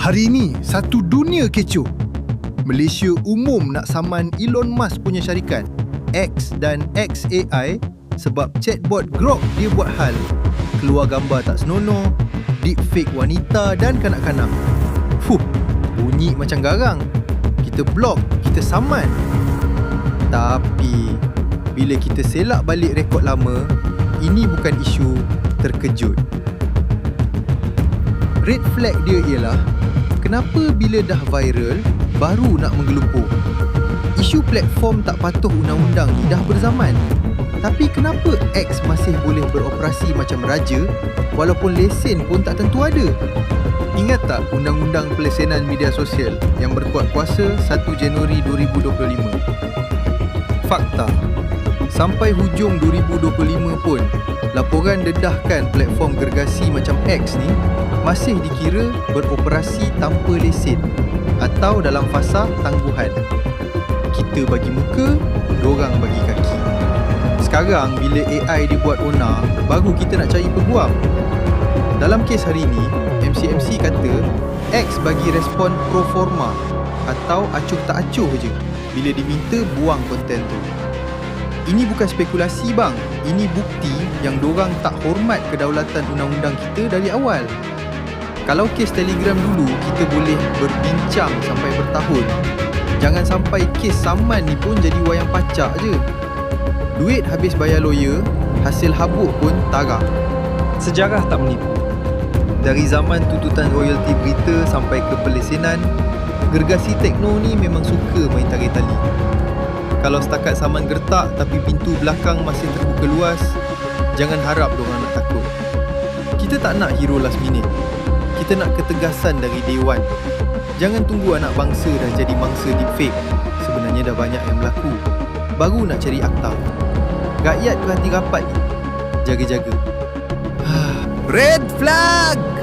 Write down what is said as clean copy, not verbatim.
Hari ini, satu dunia kecoh. Malaysia umum nak saman Elon Musk punya syarikat X dan XAI sebab chatbot Grok dia buat hal. Keluar gambar tak senonoh, deepfake wanita dan kanak-kanak. Bunyi macam garang. Kita blok, kita saman. Tapi bila kita selak balik rekod lama, ini bukan isu terkejut. Red flag dia ialah kenapa bila dah viral baru nak menggelupur. Isu platform tak patuh undang-undang ni dah berzaman. Tapi kenapa X masih boleh beroperasi macam raja walaupun lesen pun tak tentu ada? Ingat tak Undang-Undang Pelesenan Media Sosial yang berkuat kuasa 1 Januari 2025? Fakta, sampai hujung 2025 pun laporan dedahkan platform gergasi macam X ni masih dikira beroperasi tanpa lesen atau dalam fasa tangguhan. Kita bagi muka, dorang bagi kaki. Sekarang bila AI dibuat onar, baru kita nak cari peguam. Dalam kes hari ni, MCMC kata X bagi respon pro forma atau acuh tak acuh je bila diminta buang konten tu. Ini bukan spekulasi bang, ini bukti yang dorang tak hormat kedaulatan undang-undang kita dari awal. Kalau kes Telegram dulu kita boleh berbincang sampai bertahun, jangan sampai kes saman ni pun jadi wayang pacak je. Duit habis bayar lawyer, hasil habuk pun tarah. Sejarah tak menipu. Dari zaman tuntutan royalti berita sampai ke pelesenan, gergasi tekno ni memang suka main tarik tali. Kalau setakat saman gertak tapi pintu belakang masih terbuka luas, jangan harap diorang nak takut. Kita tak nak hero last minute. Kita nak ketegasan dari day one. Jangan tunggu anak bangsa dah jadi mangsa deepfake. Sebenarnya dah banyak yang berlaku. Baru nak cari akta. Rakyat berhati rapat ni. Jaga-jaga. Red flag!